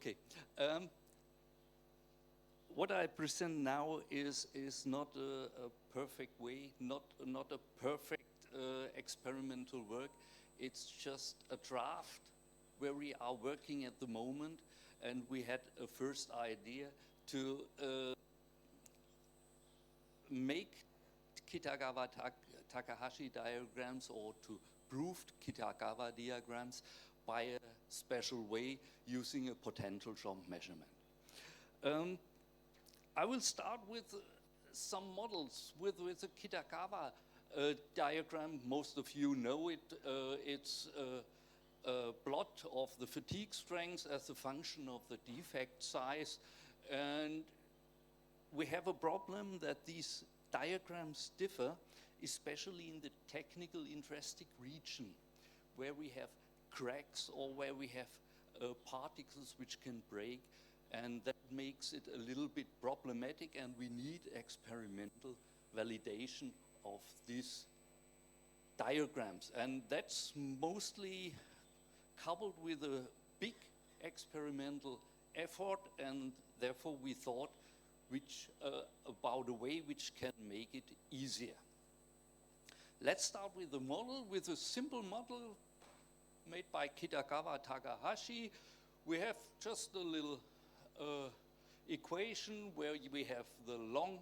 Okay. What I present now is not a perfect way, not a perfect experimental work. It's just a draft where we are working at the moment, and we had a first idea to make Kitagawa-Takahashi diagrams, or to prove Kitagawa diagrams by a special way using a potential drop measurement. I will start with some models with the Kitagawa diagram. Most of you know it. It's a plot of the fatigue strength as a function of the defect size. And we have a problem that these diagrams differ, especially in the technical interesting region, where we have cracks or where we have particles which can break, and that makes it a little bit problematic, and we need experimental validation of these diagrams. And that's mostly coupled with a big experimental effort, and therefore we thought about a way which can make it easier. Let's start with the model, with a simple model made by Kitagawa-Takahashi. We have just a little equation where we have the long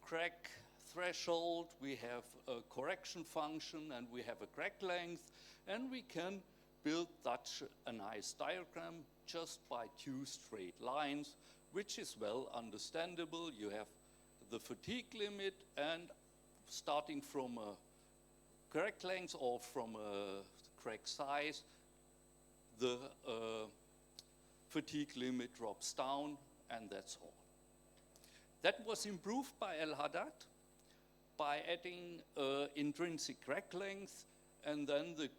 crack threshold, we have a correction function, and we have a crack length, and we can build such a nice diagram just by two straight lines, which is well understandable. You have the fatigue limit, and starting from a crack length or from a crack size, the fatigue limit drops down, and that's all. That was improved by El-Haddad by adding intrinsic crack length, and then the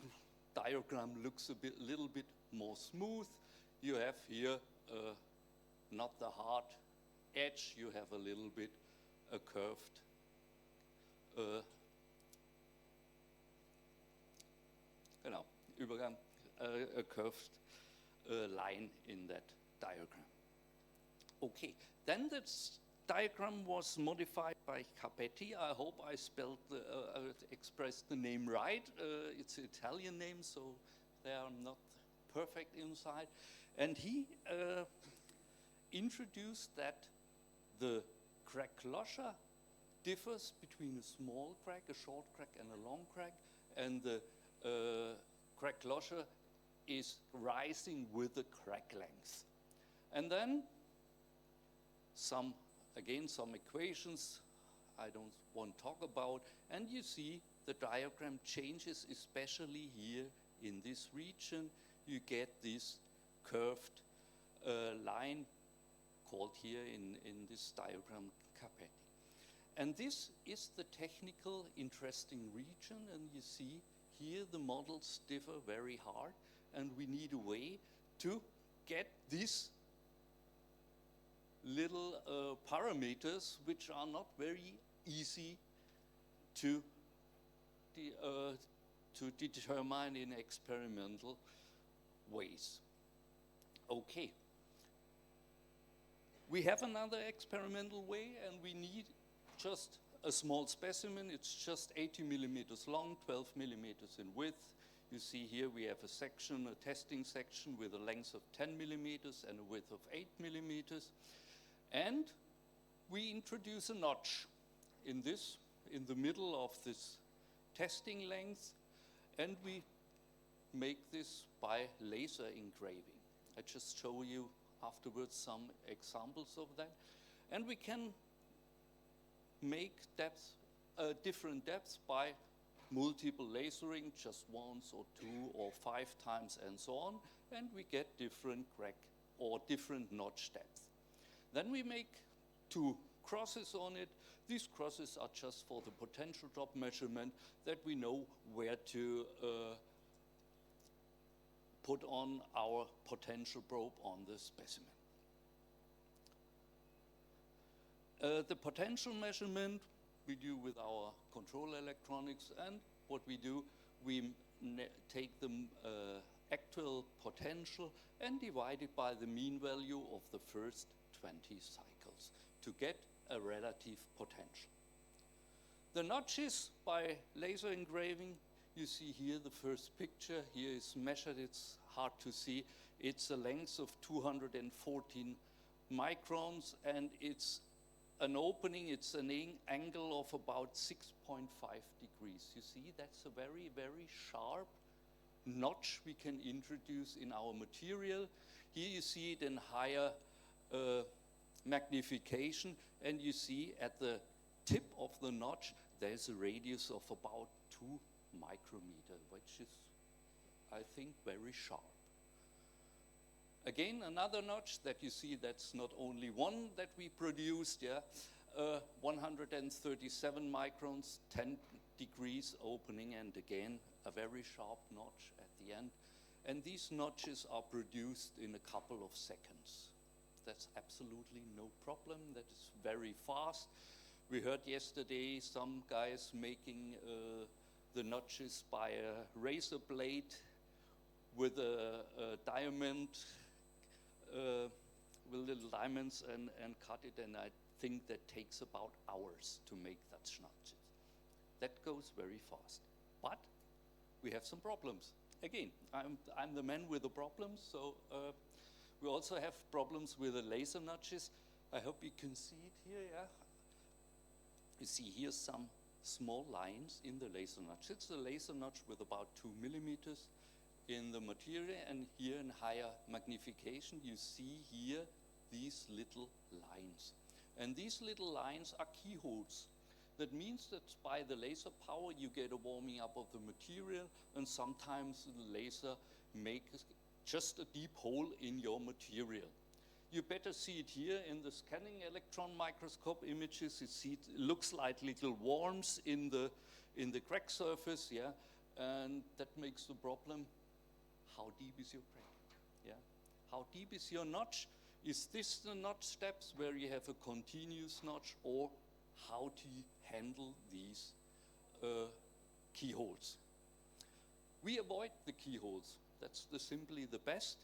diagram looks a little bit more smooth. You have here not the hard edge, you have a little bit a curved Übergang, a curved line in that diagram. Okay, then the diagram was modified by Capetti. I hope I expressed the name right. It's an Italian name, so they are not perfect inside. And he introduced that the crack closure differs between a small crack, a short crack, and a long crack, and the crack closure is rising with the crack length. And then some equations I don't want to talk about, and you see the diagram changes, especially here in this region. You get this curved line called here in this diagram Capetti. And this is the technical interesting region, and you see here the models differ very hard, and we need a way to get these little parameters, which are not very easy to determine in experimental ways. Okay. We have another experimental way, and we need just a small specimen. It's just 80 millimeters long, 12 millimeters in width. You see here we have a section, a testing section with a length of 10 millimeters and a width of 8 millimeters. And we introduce a notch in the middle of this testing length, and we make this by laser engraving. I just show you afterwards some examples of that. And we can make different depths by multiple lasering, just once or two or 5 times and so on, and we get different crack or different notch depths. Then we make 2 crosses on it. These crosses are just for the potential drop measurement, that we know where to put on our potential probe on the specimen. The potential measurement we do with our control electronics, and what we do, we take the actual potential and divide it by the mean value of the first 20 cycles to get a relative potential. The notches by laser engraving, you see here the first picture. Here is measured, it's hard to see. It's a length of 214 microns, and it's an opening, it's an angle of about 6.5 degrees. You see, that's a very, very sharp notch we can introduce in our material. Here you see it in higher magnification, and you see at the tip of the notch there's a radius of about 2 micrometer, which is, I think, very sharp. Again, another notch that you see, that's not only one that we produced, 137 microns, 10 degrees opening, and again, a very sharp notch at the end. And these notches are produced in a couple of seconds. That's absolutely no problem. That is very fast. We heard yesterday some guys making the notches by a razor blade with a diamond, with little diamonds, and cut it, and I think that takes about hours to make such notches. That goes very fast. But we have some problems. Again, I'm the man with the problems, so we also have problems with the laser notches. I hope you can see it here, yeah? You see here some small lines in the laser notch. It's a laser notch with about 2 millimeters in the material, and here in higher magnification you see here these little lines. And these little lines are keyholes. That means that by the laser power you get a warming up of the material, and sometimes the laser makes just a deep hole in your material. You better see it here in the scanning electron microscope images. You see it looks like little worms in the crack surface, yeah, and that makes the problem. How deep is your crack? Yeah, how deep is your notch? Is this the notch steps where you have a continuous notch, or how to handle these keyholes? We avoid the keyholes. That's simply the best.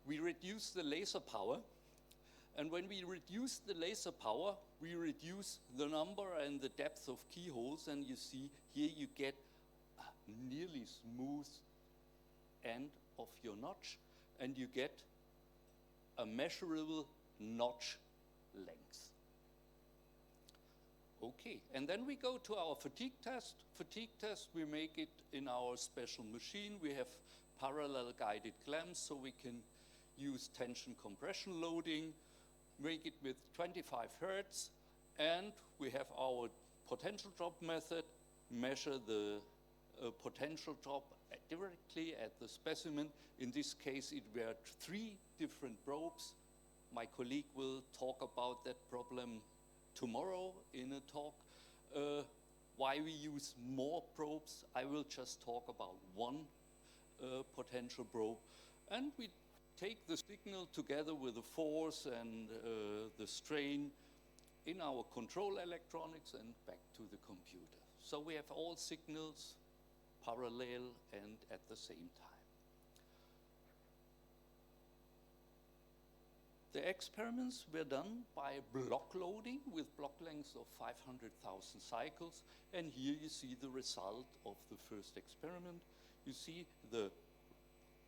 We reduce the laser power. And when we reduce the laser power, we reduce the number and the depth of keyholes, and you see here you get a nearly smooth end of your notch, and you get a measurable notch length. Okay, and then we go to our fatigue test. Fatigue test, we make it in our special machine. We have parallel guided clamps, so we can use tension compression loading, make it with 25 Hertz, and we have our potential drop method, measure the potential drop directly at the specimen. In this case, it were 3 different probes. My colleague will talk about that problem tomorrow in a talk. Why we use more probes, I will just talk about one potential probe. And we take the signal together with the force and the strain in our control electronics and back to the computer. So we have all signals parallel and at the same time. The experiments were done by block loading with block lengths of 500,000 cycles, and here you see the result of the first experiment. You see the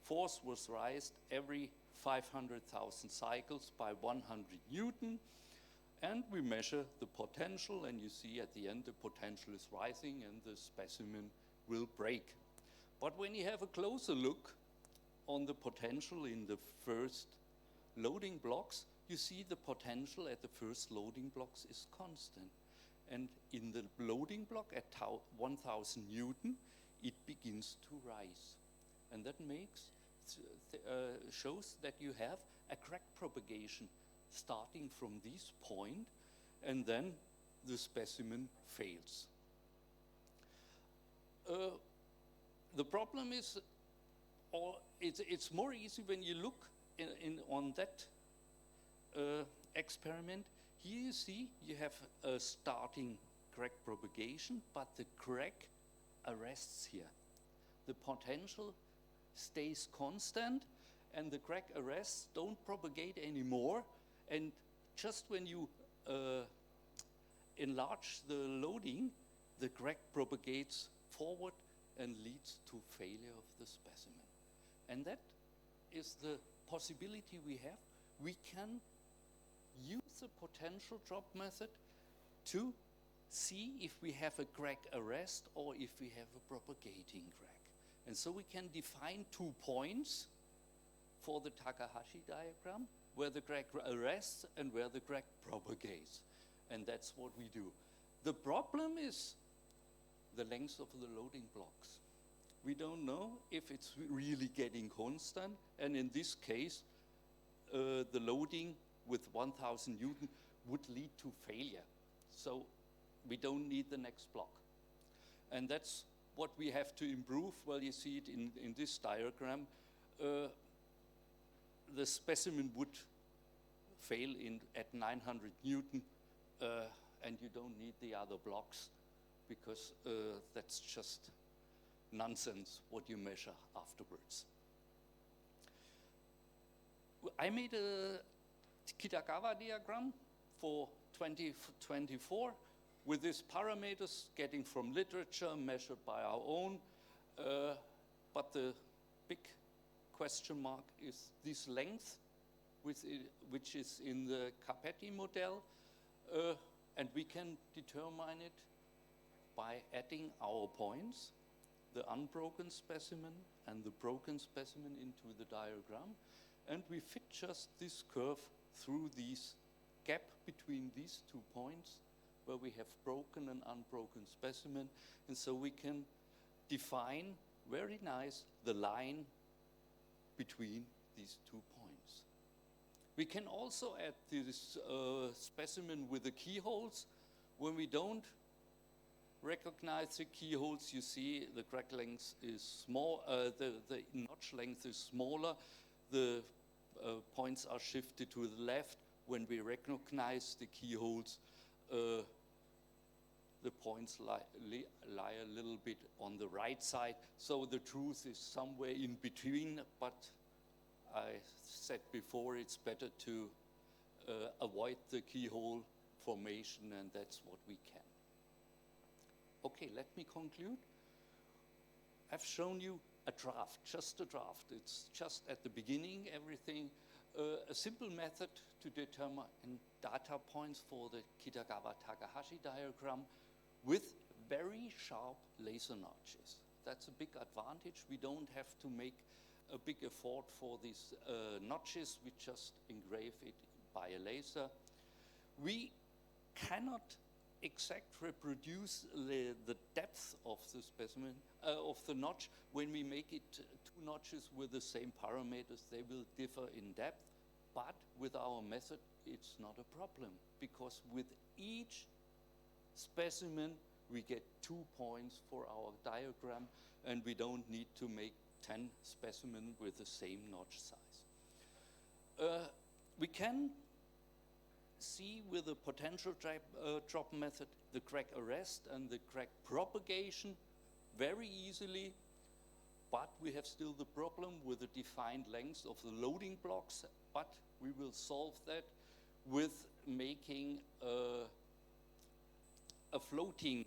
force was raised every 500,000 cycles by 100 Newton, and we measure the potential, and you see at the end the potential is rising and the specimen will break. But when you have a closer look on the potential in the first loading blocks, you see the potential at the first loading blocks is constant. And in the loading block at 1000 Newton, it begins to rise. And that shows that you have a crack propagation starting from this point, and then the specimen fails. The problem is, it's more easy when you look on that experiment. Here you see you have a starting crack propagation, but the crack arrests here. The potential stays constant and the crack arrests don't propagate anymore. And just when you enlarge the loading, the crack propagates forward and leads to failure of the specimen. And that is the possibility we have. We can use the potential drop method to see if we have a crack arrest or if we have a propagating crack. And so we can define 2 points for the Takahashi diagram, where the crack arrests and where the crack propagates. And that's what we do. The problem is the length of the loading blocks. We don't know if it's really getting constant, and in this case, the loading with 1000 Newton would lead to failure. So we don't need the next block. And that's what we have to improve. Well, you see it in this diagram. The specimen would fail at 900 Newton, and you don't need the other blocks, because that's just nonsense what you measure afterwards. I made a Kitagawa diagram for 2024 with these parameters getting from literature, measured by our own, but the big question mark is this length, which is in the Capetti model, and we can determine it by adding our points, the unbroken specimen and the broken specimen, into the diagram, and we fit just this curve through this gap between these 2 points where we have broken and unbroken specimen, and so we can define very nice the line between these 2 points. We can also add this specimen with the keyholes. When we don't recognize the keyholes, you see the crack length is small, the notch length is smaller, the points are shifted to the left. When we recognize the keyholes, the points lie a little bit on the right side. So the truth is somewhere in between, but I said before, it's better to avoid the keyhole formation, and that's what we can. Okay, let me conclude. I've shown you a draft, just a draft. It's just at the beginning, everything. A simple method to determine data points for the Kitagawa-Takahashi diagram with very sharp laser notches. That's a big advantage. We don't have to make a big effort for these notches. We just engrave it by a laser. We cannot exact reproduce the depth of the specimen, of the notch. When we make it 2 notches with the same parameters, they will differ in depth. But with our method, it's not a problem, because with each specimen, we get 2 points for our diagram, and we don't need to make 10 specimens with the same notch size. We can see with the potential drop method the crack arrest and the crack propagation very easily, but we have still the problem with the defined length of the loading blocks, but we will solve that with making a floating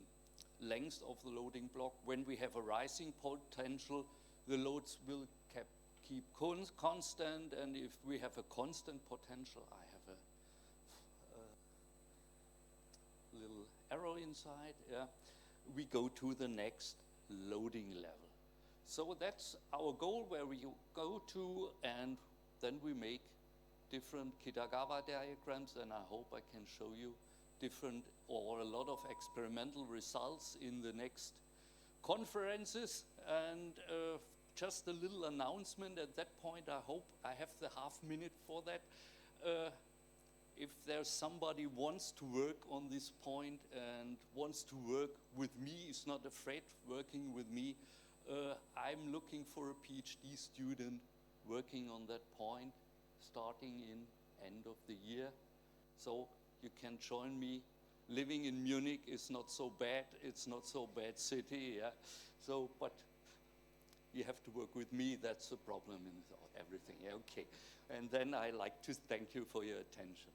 length of the loading block. When we have a rising potential, the loads will keep constant, and if we have a constant potential, I have a little arrow inside, we go to the next loading level. So that's our goal, where we go to, and then we make different Kitagawa diagrams, and I hope I can show you different or a lot of experimental results in the next conferences. And just a little announcement at that point, I hope I have the half minute for that. If there's somebody wants to work on this point and wants to work with me, is not afraid working with me, I'm looking for a PhD student working on that point, starting in end of the year. So you can join me. Living in Munich is not so bad. It's not so bad city, yeah. So, but you have to work with me, that's the problem in everything. Yeah, okay. And then I like to thank you for your attention.